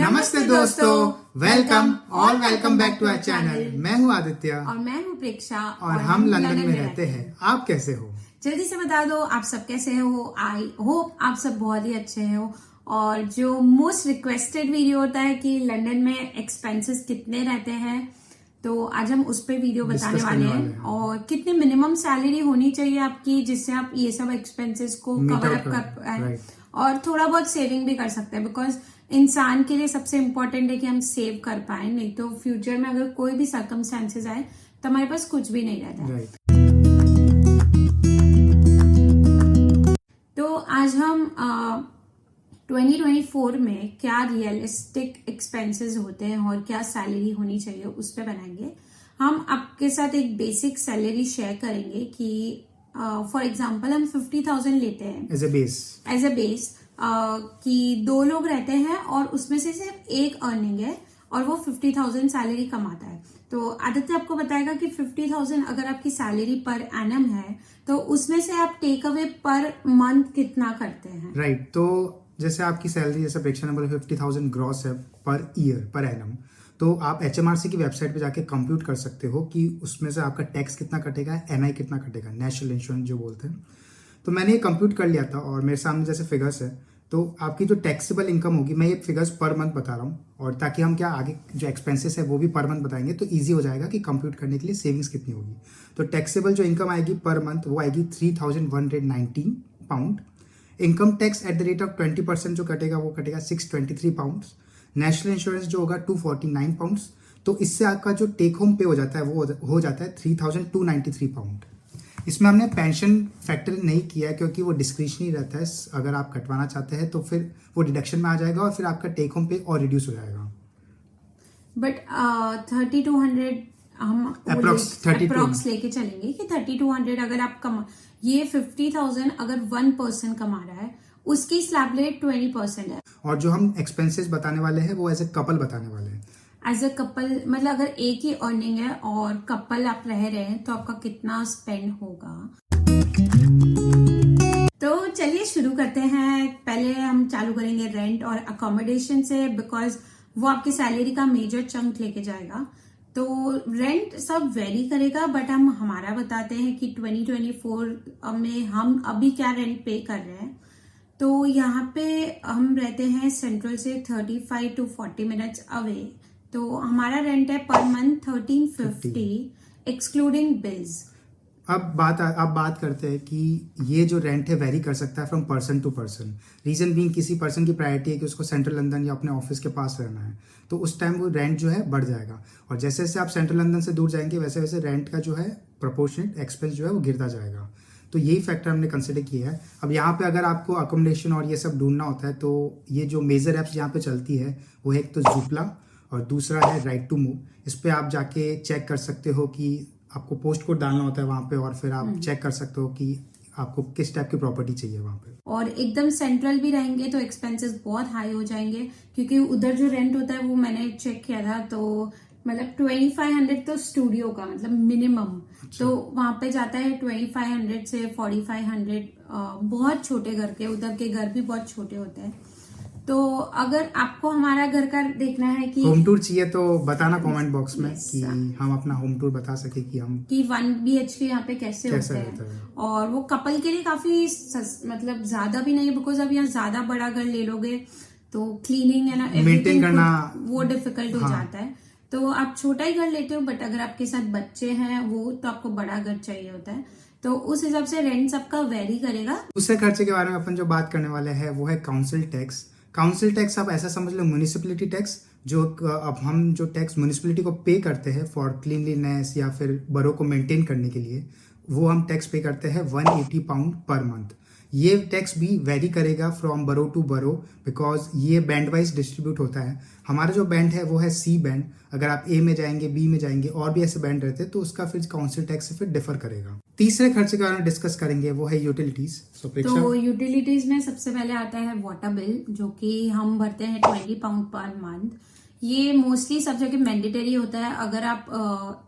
नमस्ते दोस्तों, welcome back to our channel. मैं हूँ आदित्य और मैं हूँ प्रेक्षा और हम लंदन में रहते हैं। आप कैसे हो? जल्दी से बता दो आप सब कैसे हो। आई होप आप सब बहुत ही अच्छे हो। और जो मोस्ट रिक्वेस्टेड वीडियो होता है कि लंदन में एक्सपेंसेस कितने रहते हैं, तो आज हम उस पे वीडियो बताने वाले हैं। और कितनी मिनिमम सैलरी होनी चाहिए आपकी जिससे आप ये सब एक्सपेंसेस को कवर अप कर पाए और थोड़ा बहुत सेविंग भी कर सकते हैं। बिकॉज इंसान के लिए सबसे इम्पोर्टेंट है कि हम सेव कर पाए, नहीं तो फ्यूचर में अगर कोई भी सर्कमस्टेंसेस आए तो हमारे पास कुछ भी नहीं रहता। तो आज हम 2024 में क्या रियलिस्टिक एक्सपेंसेस होते हैं और क्या सैलरी होनी चाहिए उस पर बनाएंगे। हम आपके साथ एक बेसिक सैलरी शेयर करेंगे कि फॉर एग्जाम्पल हम 50,000 लेते हैं एज अ बेस कि 2 लोग रहते हैं और उसमें से सिर्फ एक अर्निंग है और वो 50,000 सैलरी कमाता है। तो आदित्य आपको बताएगा कि 50,000 अगर आपकी सैलरी पर एनम है तो उसमें से आप टेक अवे पर मंथ कितना करते हैं। राइट तो जैसे आपकी सैलरी जैसे प्रेक्षा ने बोला 50,000 ग्रॉस है पर ईयर पर एनम, तो आप HMRC की वेबसाइट पे जाके कंप्यूट कर सकते हो कि उसमें से आपका टैक्स कितना कटेगा, NI कितना कटेगा, नेशनल इंश्योरेंस जो बोलते हैं। तो मैंने ये कंप्यूट कर लिया था और मेरे सामने जैसे फिगर्स है, तो आपकी जो टैक्सेबल इनकम होगी, मैं ये फिगर्स पर मंथ बता रहा हूँ और ताकि हम क्या आगे जो एक्सपेंसेस है वो भी पर मंथ बताएंगे तो ईजी हो जाएगा कि कंप्यूट करने के लिए सेविंग्स कितनी होगी। तो टैक्सेबल जो इनकम आएगी पर मंथ वो आएगी 3,119 pound. Income tax at the rate of 20% जो कटेगा वो कटेगा 623 पाउंड। नेशनल इंश्योरेंस जो होगा 249 पाउंड। तो इससे आपका जो टेक होम पे हो जाता है वो हो जाता है 3,293 पाउंड। इसमें हमने पेंशन फैक्टर नहीं किया है क्योंकि वो डिस्क्रिशनरी रहता है। अगर आप कटवाना चाहते हैं तो फिर वो डिडक्शन में आ जाएगा और फिर आपका टेक होम पे और रिड्यूस हो जाएगा। बट 3200 हम अप्रोक्स लेके चलेंगे कि 3200 अगर आप ये 50,000 अगर 1 पर्सन कमा रहा है उसकी स्लैब रेट 20% है। और जो हम एक्सपेंसेस बताने वाले हैं वो एज ए कपल बताने वाले हैं। एज अ कपल मतलब अगर एक ही अर्निंग है और कपल आप रह रहे हैं तो आपका कितना स्पेंड होगा। तो चलिए शुरू करते हैं। पहले हम चालू करेंगे रेंट और अकोमोडेशन से, बिकॉज वो आपकी सैलरी का मेजर चंक लेके जाएगा। तो रेंट सब वेरी करेगा, बट हम हमारा बताते हैं कि 2024 में हम अभी क्या रेंट पे कर रहे हैं। तो यहाँ पे हम रहते हैं सेंट्रल से 35 to 40 मिनट्स अवे। तो हमारा रेंट है पर मंथ 1350 एक्सक्लूडिंग बिल्स। अब बात करते हैं कि ये जो रेंट है वेरी कर सकता है from person to person. Reason being किसी पर्सन की प्रायोरिटी है कि उसको सेंट्रल लंदन या अपने ऑफिस के पास रहना है, तो उस टाइम वो रेंट जो है बढ़ जाएगा। और जैसे जैसे आप सेंट्रल लंदन से दूर जाएंगे वैसे वैसे रेंट का जो है प्रोपोर्शनेट एक्सपेंस जो है वो गिरता जाएगा। तो यही फैक्टर हमने कंसिडर किया है। अब यहाँ पे अगर आपको अकोमोडेशन और ये सब ढूंढना होता है तो ये जो मेजर ऐप्स यहाँ पे चलती है वो है एक तो जूपला और दूसरा है राइट टू मूव। इस पे आप जाके चेक कर सकते हो कि आपको पोस्ट कोड डालना होता है वहाँ पे और फिर आप चेक कर सकते हो कि आपको किस टाइप की प्रॉपर्टी चाहिए वहाँ पे। और एकदम सेंट्रल भी रहेंगे तो एक्सपेंसेस बहुत हाई हो जाएंगे, क्योंकि उधर जो रेंट होता है वो मैंने चेक किया था तो मतलब 2500 तो स्टूडियो का मतलब मिनिमम। तो वहां पे जाता है 2500 से 4500। बहुत छोटे घर के, उधर के घर भी बहुत छोटे होते हैं। तो अगर आपको हमारा घर का देखना है कि होम टूर चाहिए तो बताना कमेंट बॉक्स में कि हम अपना होम टूर बता सके कि हम 1 BHK यहाँ पे कैसे होता है। और वो कपल के लिए काफी मतलब ज्यादा भी नहीं है, बिकॉज अब यहाँ ज्यादा बड़ा घर ले लोगे तो क्लीनिंग है ना, मेंटेन करना वो डिफिकल्ट हो जाता है। तो आप छोटा ही घर लेते हो, बट अगर आपके साथ बच्चे हैं वो तो आपको बड़ा घर चाहिए होता है। तो उस हिसाब से रेंट सबका वेरी करेगा। दूसरे खर्चे के बारे में अपन जो बात करने वाले हैं वो है काउंसिल टैक्स। काउंसिल टैक्स आप ऐसा समझ लो म्यूनिसिपैलिटी टैक्स, जो अब हम जो टैक्स म्यूनिसिपैलिटी को पे करते हैं फॉर क्लीनलीनेस या फिर बरो को मेंटेन करने के लिए, वो हम टैक्स पे करते हैं 180 पाउंड पर मंथ। ये टैक्स भी वेरी करेगा फ्रॉम बरो टू बरो, बिकॉज ये बैंड वाइज डिस्ट्रीब्यूट होता है। हमारा जो बैंड है वो है C बैंड। अगर आप A में जाएंगे, B में जाएंगे और भी ऐसे बैंड रहते हैं तो उसका फिर काउंसिल टैक्स से फिर डिफर करेगा। तीसरे खर्चे के बारे में डिस्कस करेंगे वो है यूटिलिटीज। तो यूटिलिटीज में सबसे पहले आता है वाटर बिल, जो कि हम भरते हैं 20 पाउंड पर मंथ। ये मोस्टली सब जगह मैंडेटरी होता है। अगर आप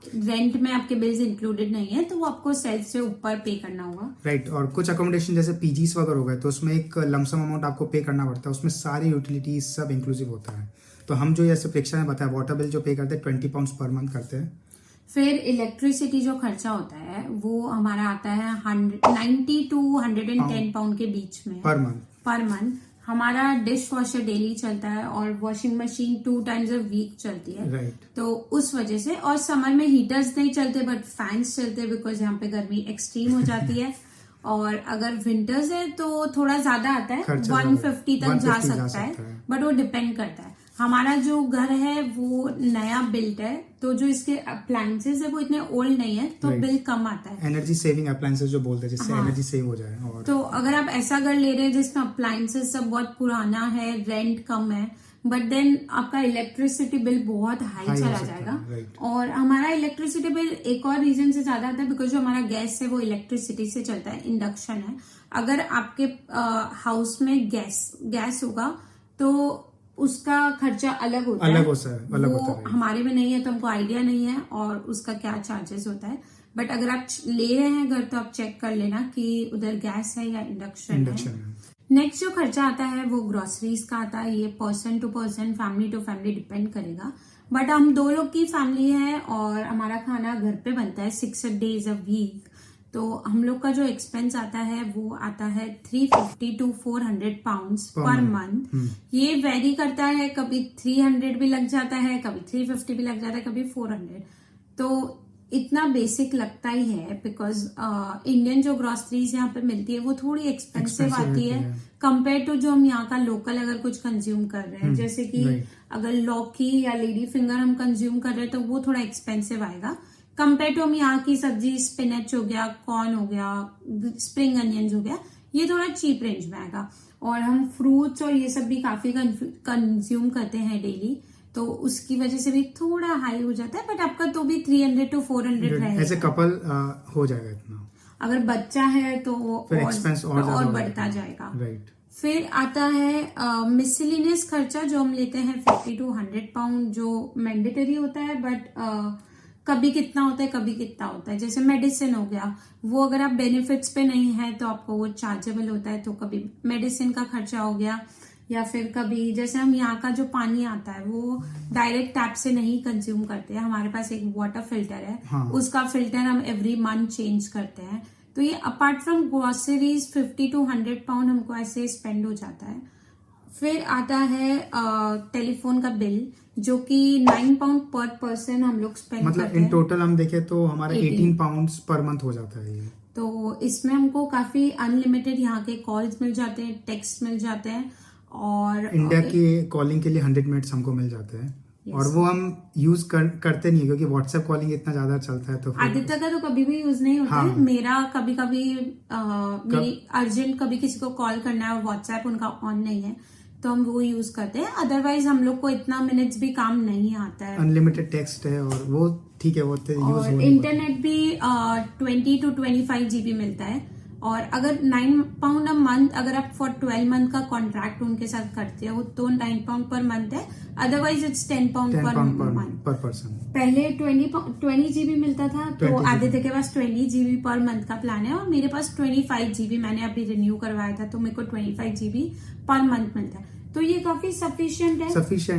रेंट में आपके बिल्स इंक्लूडेड नहीं है तो वो आपको सेल्फ से ऊपर पे करना होगा। राइट और कुछ अकोमोडेशन जैसे पीजीज वगैरह हो गए तो उसमें एक लमसम अमाउंट आपको पे करना पड़ता है, उसमें सारी यूटिलिटीज सब इंक्लूसिव होता है। तो हम जो जैसे प्रेक्षण ने बताया वाटर बिल जो पे करते हैं 20 पाउंड पर मंथ करते हैं। फिर इलेक्ट्रिसिटी जो खर्चा होता है वो हमारा आता है 90 टू 110 पाउंड के बीच में पर मंथ। हमारा डिश वॉशर डेली चलता है और washing machine 2 times a week चलती है। राइट। तो उस वजह से, और समर में हीटर्स नहीं चलते बट फैंस चलते, बिकॉज यहाँ पे गर्मी एक्सट्रीम हो जाती है। और अगर विंटर्स है तो थोड़ा ज्यादा आता है, 150 तक जा सकता है, बट वो डिपेंड करता है। हमारा जो घर है वो नया बिल्ट है, तो जो इसके अप्लायंसेस है वो इतने ओल्ड नहीं है, तो बिल कम आता है। एनर्जी सेविंग अप्लायंसेस जो बोलते हैं, जिससे एनर्जी सेव हो जाए। और तो अगर आप ऐसा घर ले रहे हैं जिसमें अप्लायंसेस सब बहुत पुराना है, रेंट कम है, बट देन आपका इलेक्ट्रिसिटी बिल बहुत हाई चला जाएगा। और हमारा इलेक्ट्रिसिटी बिल एक और रीजन से ज्यादा आता है, बिकॉज जो हमारा गैस है वो इलेक्ट्रिसिटी से चलता है, इंडक्शन है। अगर आपके हाउस में गैस होगा तो उसका खर्चा अलग होता है, वो हमारे में नहीं है तो हमको आइडिया नहीं है और उसका क्या चार्जेस होता है। बट अगर आप ले रहे हैं घर तो आप चेक कर लेना कि उधर गैस है या इंडक्शन है। नेक्स्ट जो खर्चा आता है वो ग्रोसरीज का आता है। ये person to person, family to family depend करेगा, बट हम 2 लोग की फैमिली है और हमारा खाना घर पे बनता है 6 days अ वीक। तो हम लोग का जो एक्सपेंस आता है वो आता है 350 to 400 पाउंड्स पर मंथ। ये वेरी करता है, कभी 300 भी लग जाता है, कभी 350 भी लग जाता है, कभी 400। तो इतना बेसिक लगता ही है, बिकॉज इंडियन जो ग्रोसरीज यहाँ पे मिलती है वो थोड़ी एक्सपेंसिव आती है कंपेयर टू जो हम यहाँ का लोकल अगर कुछ कंज्यूम कर रहे हैं। जैसे कि अगर लौकी या लेडी फिंगर हम कंज्यूम कर रहे हैं तो वो थोड़ा एक्सपेंसिव आएगा कंपेयर टू हम यहाँ की सब्जी, स्पिनच हो गया, कॉर्न हो गया, स्प्रिंग अनियंस हो गया, ये थोड़ा चीप रेंज में आएगा। और हम फ्रूट्स और ये सब भी काफी कंज्यूम करते हैं डेली, तो उसकी वजह से भी थोड़ा हाई हो जाता है, बट आपका तो भी 300 to 400 रहेगा। ऐसे कपल हो जाएगा इतना। अगर बच्चा है तो एक्सपेंस और बढ़ता जाएगा। राइट। फिर आता है मिसलिनियस खर्चा जो हम लेते हैं 50 to 100 पाउंड, जो मैंडेटरी होता है, बट कभी कितना होता है कभी कितना होता है। जैसे मेडिसिन हो गया, वो अगर आप बेनिफिट्स पे नहीं है तो आपको वो चार्जेबल होता है, तो कभी मेडिसिन का खर्चा हो गया, या फिर कभी जैसे हम यहाँ का जो पानी आता है वो डायरेक्ट टैप से नहीं कंज्यूम करते हैं, हमारे पास एक वाटर फिल्टर है, उसका फिल्टर हम एवरी मंथ चेंज करते हैं। तो ये apart from groceries 50 to 100 pound हमको ऐसे स्पेंड हो जाता है। फिर आता है टेलीफोन का बिल, जो कि 9 पाउंड पर पर्सन हम लोग स्पेंड करते हैं। मतलब इन टोटल हम देखें तो हमारा 18 पाउंड्स पर मंथ हो जाता है ये। तो इसमें हमको काफी अनलिमिटेड यहाँ के कॉल्स मिल जाते हैं, टेक्स्ट मिल जाते हैं, और इंडिया की कॉलिंग के लिए 100 मिनट्स हमको मिल जाते हैं। और वो हम यूज करते नहीं, क्योंकि व्हाट्सएप कॉलिंग इतना ज्यादा चलता है। तो आदित्य का तो कभी भी यूज नहीं होता है। मेरा कभी कभी मेरी अर्जेंट कभी किसी को कॉल करना है और व्हाट्सएप उनका ऑन नहीं है तो हम वो यूज करते हैं। अदरवाइज हम लोग को इतना मिनट्स भी काम नहीं आता है। अनलिमिटेड टेक्स्ट है और वो ठीक है, वो यूज और इंटरनेट भी 20 to 25 GB मिलता है। और अगर 9 पाउंड अ मंथ अगर आप फॉर 12 मंथ का कॉन्ट्रैक्ट उनके साथ करते हो तो 9 पाउंड पर मंथ है, otherwise it's 10 pound per month पर पर्सन। पहले 20 GB मिलता था, तो आदित्य के पास 20 GB पर मंथ का प्लान है और मेरे पास 25 GB मैंने अभी रिन्यू करवाया था, तो मेरे को 25 GB पर मंथ मिलता है। तो ये काफी सफिशिएंट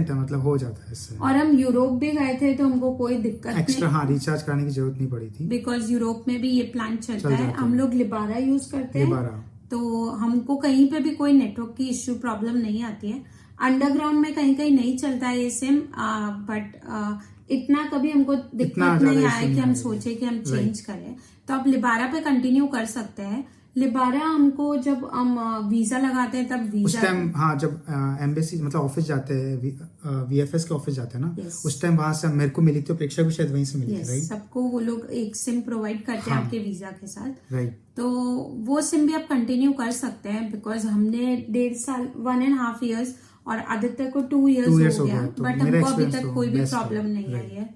है, मतलब हो जाता है इससे। और हम यूरोप भी गए थे तो हमको कोई दिक्कत एक्स्ट्रा रिचार्ज करने की जरूरत नहीं पड़ी थी, बिकॉज यूरोप में भी ये प्लान चलता है। हम लोग लिबारा यूज करते हैं, तो हमको कहीं पे भी कोई नेटवर्क की इश्यू प्रॉब्लम नहीं आती है। अंडरग्राउंड में कहीं कहीं नहीं चलता है ये सिम, बट इतना कभी हमको दिक्कत नहीं आया कि हम सोचे कि हम चेंज करें। तो आप लिबारा पे कंटिन्यू कर सकते हैं। लिबारा हमको जब हम वीजा लगाते हैं तब वीजा उस टाइम जब एम्बेसी मतलब ऑफिस जाते हैं, VFS के ऑफिस जाते हैं ना, उस टाइम वहां से मेरे को मिली थी, प्रेक्षक भी शायद वहीं से मिली थी, राइट? सबको वो लोग एक सिम प्रोवाइड करते हैं आपके वीजा के साथ, राइट? तो वो सिम भी आप कंटिन्यू कर सकते हैं, बिकॉज हमने 1.5 साल 1.5 years और आदित्य को 2 years हो गया, बट हमको अभी तक कोई भी प्रॉब्लम नहीं आई है।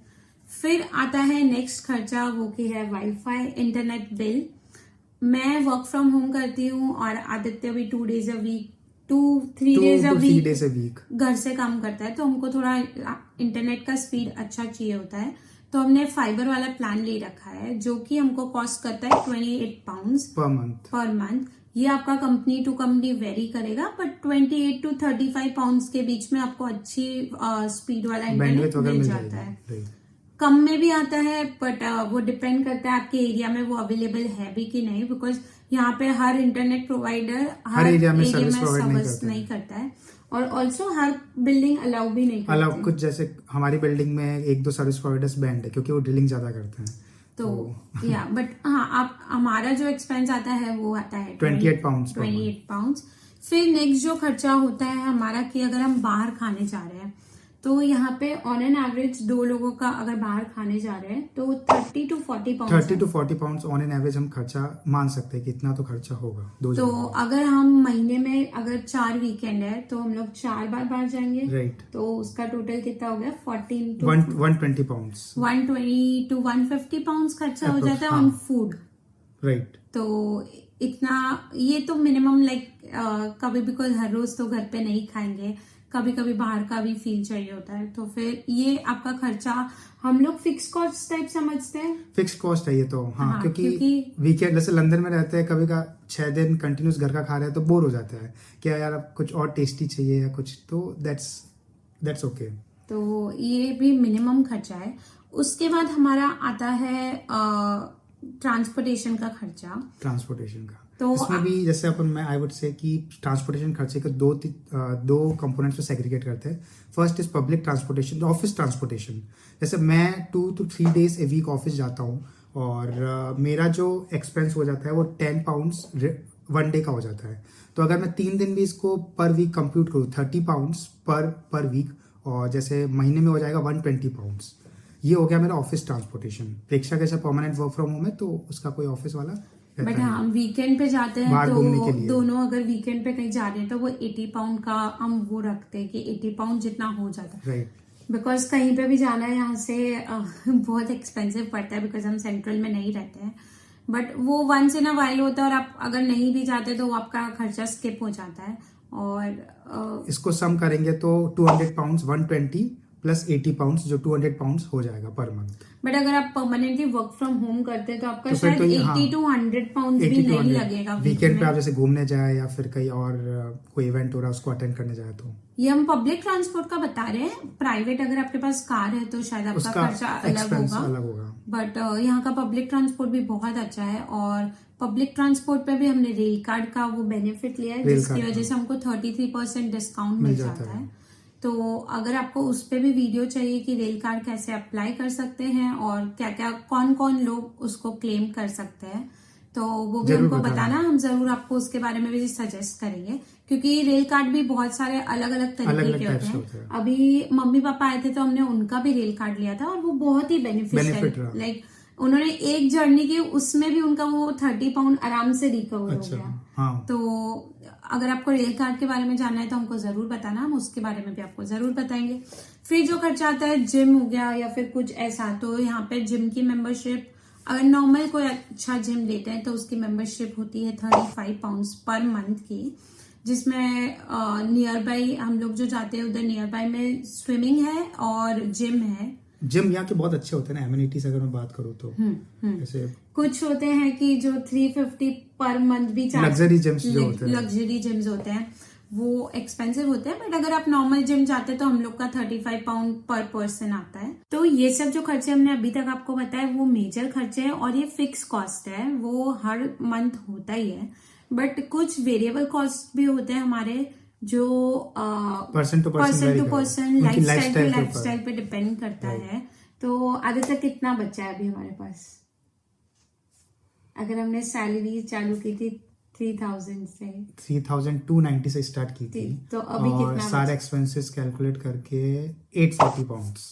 फिर आता है नेक्स्ट खर्चा, वो की है वाईफाई इंटरनेट बिल। मैं वर्क फ्रॉम होम करती हूँ और आदित्य भी 2 days a week 3 days a week घर से काम करता है, तो हमको थोड़ा इंटरनेट का स्पीड अच्छा चाहिए होता है, तो हमने फाइबर वाला प्लान ले रखा है जो कि हमको कॉस्ट करता है 28 पाउंड्स पर मंथ। ये आपका कंपनी टू कंपनी वेरी करेगा, बट 28 to 35 पाउंड्स के बीच में आपको अच्छी स्पीड वाला बैंडविड्थ इंटरनेट वगैरह मिल मिल जाता है। जाएगी। कम में भी आता है, बट वो डिपेंड करता है आपके एरिया में वो अवेलेबल है भी कि नहीं, बिकॉज यहाँ पे हर इंटरनेट प्रोवाइडर हर एरिया में एरिया सर्विस में प्रोवाइड सर्विस नहीं करता है, और ऑल्सो हर बिल्डिंग अलाउ भी नहीं करती। अलाउ कुछ जैसे हमारी बिल्डिंग में 1-2 सर्विस प्रोवाइडर्स बैंड है क्योंकि वो ड्रिलिंग ज्यादा करते हैं। तो या बट हाँ, आप हमारा जो एक्सपेंस आता है वो आता है 28 पाउंड्स। 28 पाउंड्स। फिर नेक्स्ट जो खर्चा होता है हमारा कि अगर हम बाहर खाने जा रहे हैं, तो यहाँ पे ऑन एन एवरेज 2 लोगों का अगर बाहर खाने जा रहे हैं तो 30 to 40 pound 30 to 40 pounds on an average हम खर्चा मान सकते हैं कि इतना तो खर्चा होगा 2 तो जगह। अगर हम महीने में अगर 4 वीकेंड है तो हम लोग 4 बार बाहर जाएंगे, राइट। तो उसका टोटल कितना हो गया 14 to 120 पाउंड्स 120 to 150 पाउंड्स खर्चा हो जाता है हाँ। On food. राइट। तो इतना, ये तो मिनिमम लाइक कभी भी कोई हर रोज तो घर पे नहीं खाएंगे, कभी कभी बाहर का भी फील चाहिए होता है, तो फिर ये आपका खर्चा हम लोग फिक्स कॉस्ट टाइप समझते हैं। फिक्स कॉस्ट है ये तो। हाँ, क्योंकि क्योंकि वीकेंड जैसे लंदन में रहते हैं, कभी का 6 दिन कंटिन्यूस घर का खा रहे हैं तो बोर हो जाता है, क्या यार अब कुछ और टेस्टी चाहिए या कुछ, तो दैट्स ओके। तो ये भी मिनिमम खर्चा है। उसके बाद हमारा आता है ट्रांसपोर्टेशन का खर्चा। ट्रांसपोर्टेशन का तो इसमें भी जैसे अपन मैं आई वुड से कि ट्रांसपोर्टेशन खर्चे को दो कंपोनेंट्स में सेग्रीगेट करते हैं। First is public transportation, office transportation. जैसे मैं 2 to 3 days a week office जाता हूँ और मेरा जो एक्सपेंस हो जाता है वो 10 पाउंड्स 1 डे का हो जाता है। तो अगर मैं 3 दिन भी इसको पर वीक कंप्यूट करूँ 30 पाउंड्स पर वीक, और जैसे महीने में हो जाएगा 120 पाउंड्स। ये हो गया मेरा ऑफिस ट्रांसपोर्टेशन। प्रेक्षा कैसा परमानेंट वर्क फ्रॉम होम है तो उसका कोई ऑफिस वाला बट हाँ, वीकेंड पे जाते हैं बाहर घूमने के तो लिए। दोनों अगर वीकेंड पे कहीं जा रहे हैं तो वो 80 पाउंड का हम वो रखते हैं कि 80 पाउंड जितना हो जाता है। राइट। बिकॉज कहीं पे भी जाना है यहाँ से बहुत एक्सपेंसिव पड़ता है, बिकॉज हम सेंट्रल में नहीं रहते हैं। बट वो वंस इन अ वाइल होता है, और आप अगर नहीं भी जाते तो आपका खर्चा स्किप हो जाता है। और इसको सम करेंगे तो 200 पाउंड्स 120 प्लस 80 पाउंड्स जो 200 पाउंड्स हो जाएगा पर मंथ। बट अगर आप परमानेंटली वर्क फ्रॉम होम करते हैं तो आपका तो फिर शायद तो 80 to 100 पाउंड भी नहीं लगेगा वीकेंड पे आप जैसे घूमने जाए या फिर कहीं और कोई इवेंट हो रहा है उसको अटेंड करने जाए तो। ये हम पब्लिक ट्रांसपोर्ट का बता रहे हैं। प्राइवेट अगर आपके पास कार है तो शायद आपका उसका खर्चा अलग एक्सपेंस होगा, अलग होगा। बट यहाँ का पब्लिक ट्रांसपोर्ट भी बहुत अच्छा है, और पब्लिक ट्रांसपोर्ट पे भी हमने रेल कार्ड का वो बेनिफिट लिया है, जिसकी वजह से हमको 33% डिस्काउंट मिल जाता है। तो अगर आपको उस पे भी वीडियो चाहिए कि रेल कार्ड कैसे अप्लाई कर सकते हैं और क्या क्या कौन कौन लोग उसको क्लेम कर सकते हैं, तो वो भी हमको बताना, हम जरूर आपको उसके बारे में भी सजेस्ट करेंगे, क्योंकि रेल कार्ड भी बहुत सारे अलग अलग तरीके के होते हैं। अभी मम्मी पापा आए थे तो हमने उनका भी रेल कार्ड लिया था और वो बहुत ही बेनिफिशियल, लाइक उन्होंने एक जर्नी की उसमें भी उनका वो 30 पाउंड आराम से रिकवर हो गया। हाँ। तो अगर आपको रेल कार्ड के बारे में जानना है तो हमको जरूर बताना, हम उसके बारे में भी आपको जरूर बताएंगे। फिर जो खर्चा आता है जिम हो गया या फिर कुछ ऐसा, तो यहाँ पे जिम की मेंबरशिप, अगर नॉर्मल कोई अच्छा जिम लेते हैं तो उसकी मेंबरशिप होती है 35 पाउंड्स पर मंथ की, जिसमें नियर बाई हम लोग जो जाते हैं उधर नियर बाई में स्विमिंग है और जिम है। जिम यहाँ के बहुत अच्छे होते हैं ना, एमिनिटीज अगर मैं बात करूँ तो जैसे कुछ होते हैं कि जो 350 पर मंथ भी लग्जरी जिम्स जो होते हैं, लग्जरी जिम्स होते हैं वो एक्सपेंसिव होते हैं, बट अगर आप नॉर्मल जिम जाते हैं तो हम लोग का 35 पाउंड पर पर्सन आता है। तो ये सब जो खर्चे हमने अभी तक आपको बताया वो मेजर खर्चे हैं और ये फिक्स कॉस्ट है, वो हर मंथ होता ही है। बट कुछ वेरिएबल कॉस्ट भी होते हैं हमारे जो पर्सन टू पर्सन लाइफस्टाइल पे डिपेंड करता है। तो आगे तक कितना बचा है अभी हमारे पास? अगर हमने सैलरी चालू की थी 3000 से, 3290 से स्टार्ट की थी, तो अभी और कितना सारे एक्सपेंसेस कैलकुलेट करके 840 पाउंड्स।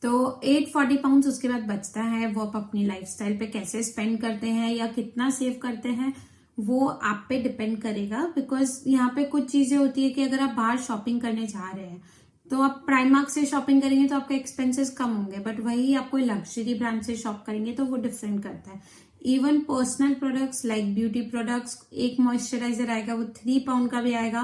तो 840 पाउंड्स उसके बाद बचता है, वो आप अपनी लाइफस्टाइल पे कैसे स्पेंड करते हैं या कितना सेव करते हैं वो आप पे डिपेंड करेगा। बिकॉज यहाँ पे कुछ चीजें होती है कि अगर आप बाहर शॉपिंग करने जा रहे हैं तो आप प्राइमार्क से शॉपिंग करेंगे तो आपके एक्सपेंसेस कम होंगे, बट वही आप कोई लग्जरी ब्रांड से शॉप करेंगे तो वो डिफरेंट करता है। Even personal products like beauty products, एक मॉइस्चराइजर आएगा वो 3 पाउंड का भी आएगा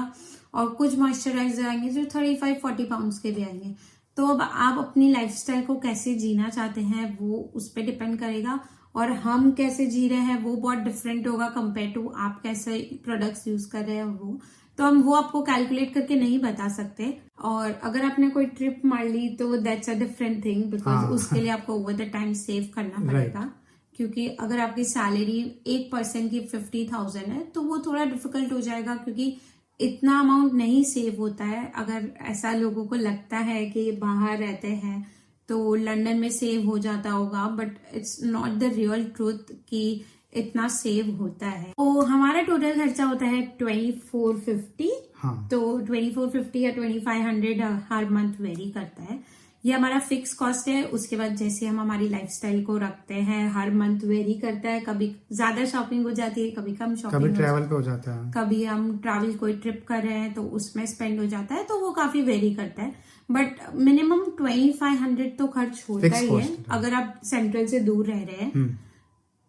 और कुछ मॉइस्चराइजर आएंगे जो 35-40 पाउंड के भी आएंगे। तो अब आप अपनी लाइफस्टाइल को कैसे जीना चाहते हैं वो उस पर डिपेंड करेगा और हम कैसे जी रहे हैं वो बहुत डिफरेंट होगा कंपेयर टू आप कैसे प्रोडक्ट्स यूज कर रहे हैं वो, तो हम वो आपको कैलकुलेट करके नहीं बता सकते। और अगर आपने कोई ट्रिप मार ली तो that's a different thing, because उसके लिए आपको ओवर द टाइम सेव करना पड़ेगा। क्योंकि अगर आपकी सैलरी एक पर्सन की 50,000 है तो वो थोड़ा डिफिकल्ट हो जाएगा, क्योंकि इतना अमाउंट नहीं सेव होता है। अगर ऐसा लोगों को लगता है कि बाहर रहते हैं तो लंदन में सेव हो जाता होगा, but it's not the real truth कि इतना सेव होता है। तो हमारा टोटल खर्चा होता है 2450। हाँ। तो 2450 या 2500 हर मंथ वेरी करता है। ये हमारा फिक्स कॉस्ट है। उसके बाद जैसे हम हमारी लाइफस्टाइल को रखते हैं हर मंथ वेरी करता है, कभी ज्यादा शॉपिंग हो जाती है, कभी कम शॉपिंग, कभी ट्रैवल पे हो जाता है, कभी हम ट्रैवल कोई ट्रिप कर रहे हैं तो उसमें स्पेंड हो जाता है, तो वो काफी वेरी करता है। बट मिनिमम 2500 तो खर्च होता ही है अगर आप सेंट्रल से दूर रह रहे हैं।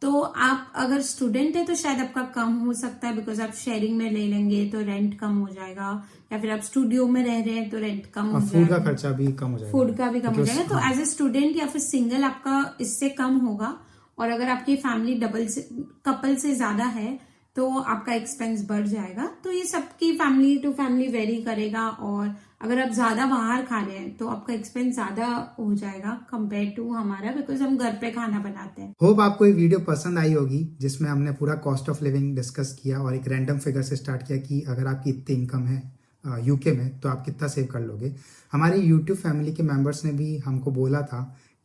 तो आप अगर स्टूडेंट है तो शायद आपका कम हो सकता है, बिकॉज आप शेयरिंग में ले लेंगे तो रेंट कम हो जाएगा, या फिर आप स्टूडियो में रह रहे हैं तो रेंट कम हो जाएगा, फूड का खर्चा भी कम हो जाएगा, फूड का भी कम हो जाएगा। तो एज ए स्टूडेंट या फिर सिंगल आपका इससे कम होगा। और अगर आपकी फैमिली कपल से ज्यादा है तो आपका एक्सपेंस बढ़ जाएगा। तो ये सबकी फैमिली टू फैमिली वेरी करेगा। और अगर आप ज्यादा बाहर खा रहे हैं तो आपका एक्सपेंस ज्यादा हो जाएगा कंपेयर टू हमारा, बिकॉज हम घर पे खाना बनाते हैं। होप आपको ये वीडियो पसंद आई होगी, जिसमें हमने पूरा कॉस्ट ऑफ लिविंग डिस्कस किया और एक रैंडम फिगर से स्टार्ट किया कि अगर आपकी इतनी इनकम है यूके में तो आप कितना सेव कर लोगे। हमारी यूट्यूब फैमिली के मेंबर्स ने भी हमको बोला था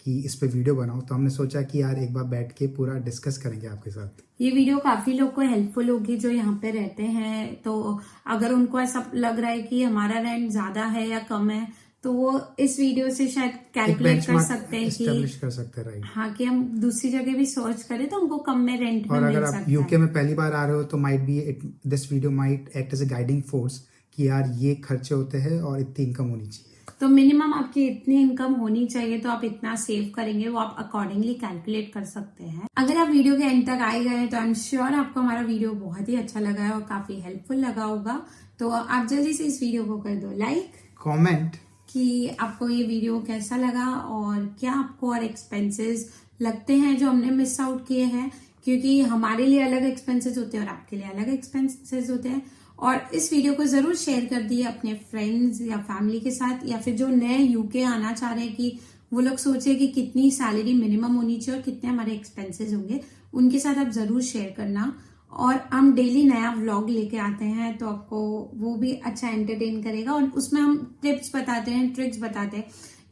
कि इस पे वीडियो बनाओ, तो हमने सोचा कि यार एक बार बैठ के पूरा डिस्कस करेंगे आपके साथ। ये वीडियो काफी लोग को हेल्पफुल होगी जो यहाँ पे रहते हैं। तो अगर उनको ऐसा लग रहा है कि हमारा रेंट ज्यादा है या कम है तो वो इस वीडियो से शायद कैलकुलेट कर सकते हैं कि एस्टैब्लिश कर सकते हैं, राइट। हाँ, कि हम दूसरी जगह भी सर्च करें तो हमको कम में रेंट में और मिल अगर सकता आप है। यूके में पहली बार आ रहे हो तो might be this video might act as a guiding force कि यार ये खर्चे होते हैं और इतनी इनकम होनी चाहिए। तो मिनिमम आपकी इतनी इनकम होनी चाहिए, तो आप इतना सेव करेंगे वो आप अकॉर्डिंगली कैलकुलेट कर सकते हैं। अगर आप वीडियो के एंड तक आए गए तो आई एम श्योर आपको हमारा वीडियो बहुत ही अच्छा लगा है और काफी हेल्पफुल लगा होगा। तो आप जल्दी से इस वीडियो को कर दो लाइक, कमेंट कि आपको ये वीडियो कैसा लगा और क्या आपको और एक्सपेंसेस लगते हैं जो हमने मिस आउट किए हैं, क्योंकि हमारे लिए अलग एक्सपेंसेस होते हैं और आपके लिए अलग एक्सपेंसेस होते हैं। और इस वीडियो को जरूर शेयर कर दिए अपने फ्रेंड्स या फैमिली के साथ, या फिर जो नए यूके आना चाह रहे हैं कि वो लोग सोचे कि कितनी सैलरी मिनिमम होनी चाहिए और कितने हमारे एक्सपेंसेस होंगे, उनके साथ आप जरूर शेयर करना। और हम डेली नया व्लॉग लेके आते हैं तो आपको वो भी अच्छा एंटरटेन करेगा, और उसमें हम टिप्स बताते हैं, ट्रिक्स बताते हैं।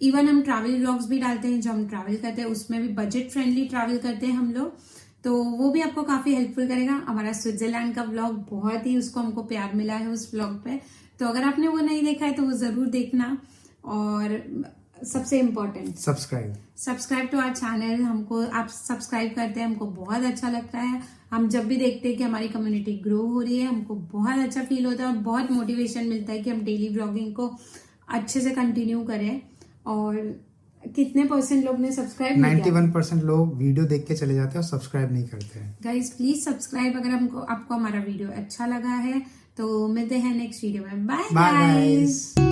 इवन हम ट्रैवल व्लॉग्स भी डालते हैं जो हम ट्रैवल करते हैं, उसमें भी बजट फ्रेंडली ट्रैवल करते हैं हम लोग, तो वो भी आपको काफी हेल्पफुल करेगा। हमारा स्विट्जरलैंड का व्लॉग बहुत ही उसको हमको प्यार मिला है उस व्लॉग पे, तो अगर आपने वो नहीं देखा है तो वो जरूर देखना। और सबसे important subscribe to our channel. हमको आप सब्सक्राइब करते हैं, हमको बहुत अच्छा लगता है। हम जब भी देखते हैं कि हमारी कम्युनिटी ग्रो हो रही है, हमको बहुत अच्छा फील होता है और बहुत मोटिवेशन मिलता है कि हम डेली व्लॉगिंग को अच्छे से कंटिन्यू करें। और कितने % लोग ने सब्सक्राइब 91% लोग वीडियो देख के चले जाते हैं और सब्सक्राइब नहीं करते हैं। गाइज प्लीज सब्सक्राइब अगर आपको हमारा वीडियो अच्छा लगा है। तो मिलते हैं नेक्स्ट वीडियो में। Bye guys.